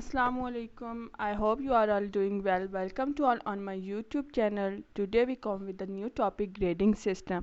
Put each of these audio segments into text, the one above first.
Assalamu alaikum. I hope you are all doing well. Welcome to all on my YouTube channel. Today we come with a new topic grading system.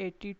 80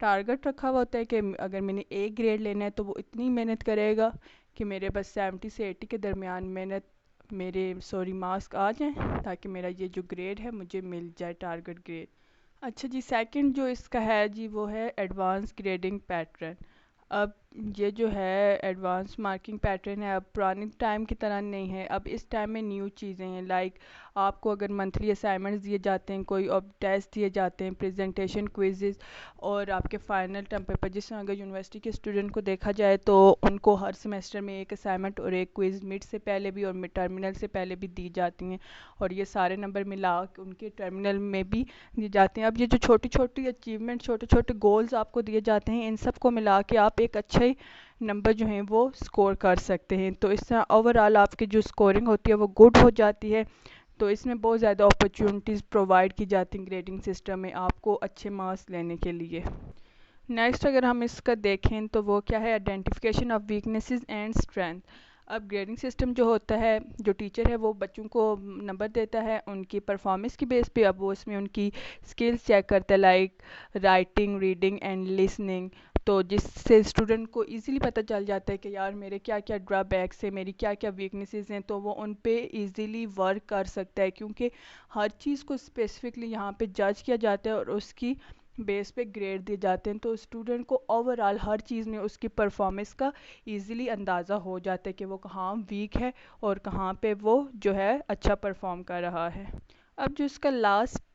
target رکھا ہوا ہوتا ہے کہ اگر میں نے A grade لینا ہے تو وہ اتنی محنت کرے گا کہ میرے بس 70 سے 80 کے درمیان میرے مارکس آ جائیں تاکہ میرا یہ جو گریڈ ہے مجھے مل جائے ٹارگٹ گریڈ. اچھا جی، سیکنڈ جو اس کا ہے جی وہ ہے ایڈوانس گریڈنگ پیٹرن. اب یہ جو ہے ایڈوانس مارکنگ پیٹرن ہے، اب پرانے ٹائم کی طرح نہیں ہے. اب اس ٹائم میں نیو چیزیں ہیں، لائک آپ کو اگر منتھلی اسائنمنٹس دیے جاتے ہیں، کوئی اب ٹیسٹ دیے جاتے ہیں، پریزنٹیشن کوئزز اور آپ کے فائنل ٹرم پیپر. جس طرح اگر یونیورسٹی کے اسٹوڈنٹ کو دیکھا جائے تو ان کو ہر سیمیسٹر میں ایک اسائنمنٹ اور ایک کوئز مڈ سے پہلے بھی اور مڈ ٹرمینل سے پہلے بھی دی جاتی ہیں، اور یہ سارے نمبر ملا کے ان کے ٹرمینل میں بھی دی جاتے ہیں. اب یہ جو چھوٹی چھوٹی اچیومنٹ، چھوٹے چھوٹے گولز آپ کو دیے جاتے ہیں، ان سب کو ملا کے آپ ایک اچھے نمبر جو ہیں وہ سکور کر سکتے ہیں. تو اس طرح اوورآل آپ کی جو سکورنگ ہوتی ہے وہ گڈ ہو جاتی ہے. تو اس میں بہت زیادہ اپرچونٹیز پرووائڈ کی جاتی ہیں گریڈنگ سسٹم میں آپ کو اچھے مارکس لینے کے لیے. نیکسٹ اگر ہم اس کا دیکھیں تو وہ کیا ہے، identification of weaknesses and strength. اب گریڈنگ سسٹم جو ہوتا ہے، جو ٹیچر ہے وہ بچوں کو نمبر دیتا ہے ان کی پرفارمنس کی بیس پہ. اب وہ اس میں ان کی سکلز چیک کرتا ہے، like writing, reading and listening. تو جس سے اسٹوڈنٹ کو ایزیلی پتہ چل جاتا ہے کہ یار میرے کیا کیا ڈرا بیکس ہیں، میری کیا کیا ویکنیسز ہیں، تو وہ ان پہ ایزیلی ورک کر سکتا ہے. کیونکہ ہر چیز کو اسپیسیفکلی یہاں پہ جج کیا جاتا ہے اور اس کی بیس پہ گریڈ دیے جاتے ہیں. تو اسٹوڈنٹ کو اوورآل ہر چیز میں اس کی پرفارمنس کا ایزیلی اندازہ ہو جاتا ہے کہ وہ کہاں ویک ہے اور کہاں پہ وہ جو ہے اچھا پرفارم کر رہا ہے. اب جو اس کا لاسٹ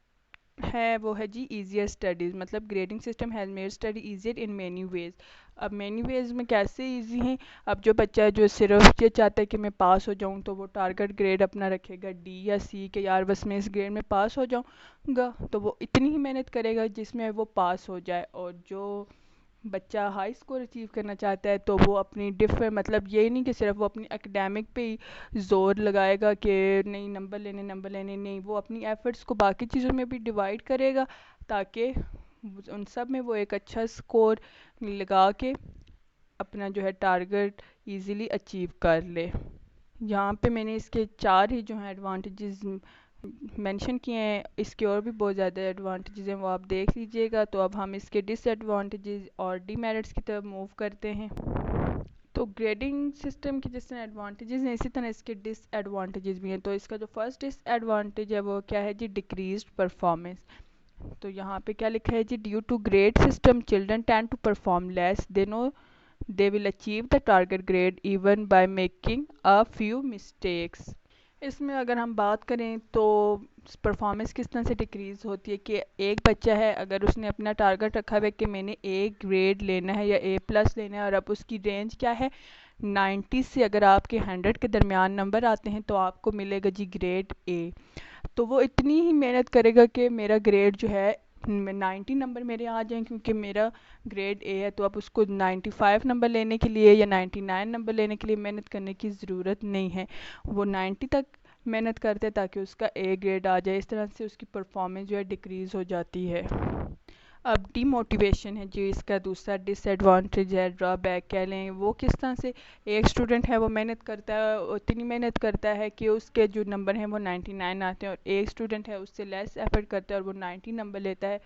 ہے وہ ہے جی ایزیئر اسٹڈیز. مطلب grading system has made study easier in many ways. اب مینی ویز میں کیسے ایزی ہیں؟ اب جو بچہ جو صرف یہ چاہتا ہے کہ میں پاس ہو جاؤں تو وہ ٹارگٹ گریڈ اپنا رکھے گا ڈی یا سی، کہ یار بس میں اس گریڈ میں پاس ہو جاؤں گا، تو وہ اتنی ہی محنت کرے گا جس میں وہ پاس ہو جائے. اور جو بچہ ہائی اسکور اچیو کرنا چاہتا ہے تو وہ اپنی مطلب یہ نہیں کہ صرف وہ اپنی اکیڈیمک پہ ہی زور لگائے گا کہ نہیں نمبر لینے نہیں، وہ اپنی ایفرٹس کو باقی چیزوں میں بھی ڈیوائڈ کرے گا تاکہ ان سب میں وہ ایک اچھا سکور لگا کے اپنا جو ہے ٹارگٹ ایزیلی اچیو کر لے. یہاں پہ میں نے اس کے 4 ہی جو ہیں ایڈوانٹیجز مینشن کیے ہیں، اس کے اور بھی بہت زیادہ ایڈوانٹیجز ہیں، وہ آپ دیکھ لیجئے گا. تو اب ہم اس کے ڈس ایڈوانٹیجز اور ڈی میرٹس کی طرف موو کرتے ہیں. تو گریڈنگ سسٹم کی جس طرح ایڈوانٹیجز ہیں اسی طرح اس کے ڈس ایڈوانٹیجز بھی ہیں. تو اس کا جو فرسٹ ڈس ایڈوانٹیج ہے وہ کیا ہے جی، ڈیکریزڈ پرفارمنس. تو یہاں پہ کیا لکھا ہے جی، due to grade system children tend to perform less, they know they will achieve the target grade even by making a few mistakes. اس میں اگر ہم بات کریں تو پرفارمنس کس طرح سے ڈیکریز ہوتی ہے کہ ایک بچہ ہے اگر اس نے اپنا ٹارگٹ رکھا ہوا ہے کہ میں نے اے گریڈ لینا ہے یا اے پلس لینا ہے، اور اب اس کی رینج کیا ہے 90 سے اگر آپ کے 100 کے درمیان نمبر آتے ہیں تو آپ کو ملے گا جی گریڈ اے. تو وہ اتنی ہی محنت کرے گا کہ میرا گریڈ جو ہے 90 نمبر میرے آ جائیں کیونکہ میرا گریڈ اے ہے. تو اب اس کو 95 نمبر لینے کے لیے یا 99 نمبر لینے کے لیے محنت کرنے کی ضرورت نہیں ہے، وہ 90 تک محنت کرتے تاکہ اس کا اے گریڈ آ جائے. اس طرح سے اس کی پرفارمنس جو ہے ڈیکریز ہو جاتی ہے. اب ڈی موٹیویشن ہے جی اس کا دوسرا ڈس ایڈوانٹیج ہے، ڈرا بیک کہہ لیں. وہ کس طرح سے ایک اسٹوڈنٹ ہے وہ محنت کرتا ہے، اتنی محنت کرتا ہے کہ اس کے جو نمبر ہیں وہ 99 آتے ہیں، اور ایک اسٹوڈنٹ ہے اس سے لیس ایفرٹ کرتا ہے اور وہ 90 نمبر لیتا ہے،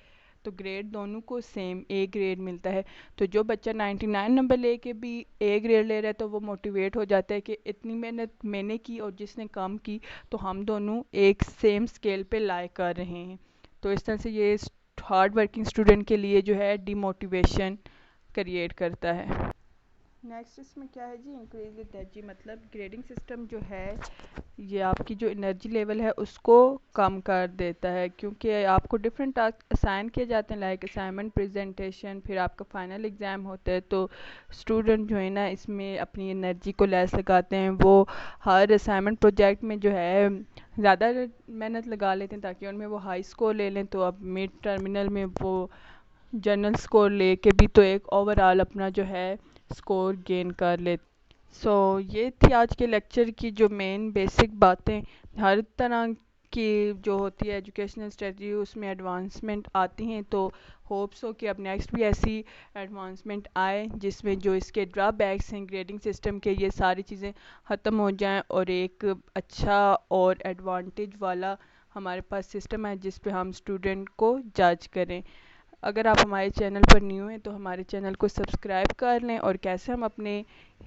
تو گریڈ دونوں کو سیم اے گریڈ ملتا ہے. تو جو بچہ 99 نمبر لے کے بھی اے گریڈ لے رہا ہے تو وہ موٹیویٹ ہو جاتا ہے کہ اتنی محنت میں نے کی اور جس نے کم کی تو ہم دونوں ایک سیم سکیل پہ لائے کر رہے ہیں. تو اس طرح سے یہ ہارڈ ورکنگ اسٹوڈنٹ کے لیے جو ہے ڈی موٹیویشن کریٹ کرتا ہے. نیکسٹ اس میں کیا ہے جی، انکریز انرجی. مطلب گریڈنگ سسٹم جو ہے یہ آپ کی جو انرجی لیول ہے اس کو کم کر دیتا ہے، کیونکہ آپ کو ڈفرینٹ ٹاسک اسائن کیے جاتے ہیں، لائک اسائنمنٹ، پریزنٹیشن، پھر آپ کا فائنل ایگزام ہوتا ہے. تو اسٹوڈنٹ جو ہے نا اس میں اپنی انرجی کو لیس لگاتے ہیں، وہ ہر اسائنمنٹ پروجیکٹ میں جو ہے زیادہ محنت لگا لیتے ہیں تاکہ ان میں وہ ہائی اسکور لے لیں. تو اب مڈ ٹرمینل میں وہ جنرل اسکور لے کے بھی تو ایک اوورآل اپنا جو ہے اسکور گین کر لیتے. سو یہ تھی آج کے لیکچر کی جو مین بیسک باتیں. ہر طرح کی جو ہوتی ہے ایجوکیشنل اسٹریٹجی اس میں ایڈوانسمنٹ آتی ہیں، تو ہوپس ہو کہ اب نیکسٹ بھی ایسی ایڈوانسمنٹ آئے جس میں جو اس کے ڈرا بیکس ہیں گریڈنگ سسٹم کے یہ ساری چیزیں ختم ہو جائیں اور ایک اچھا اور ایڈوانٹیج والا ہمارے پاس سسٹم ہے جس پہ ہم اسٹوڈنٹ کو جج کریں. اگر آپ ہمارے چینل پر نیو ہیں تو ہمارے چینل کو سبسکرائب کر لیں، اور کیسے ہم اپنے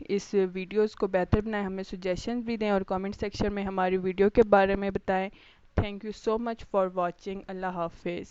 اس ویڈیوز کو بہتر بنائیں ہمیں سجیشنز بھی دیں، اور کامنٹ سیکشن میں ہماری ویڈیو کے بارے میں بتائیں۔ Thank you so much for watching. اللہ حافظ۔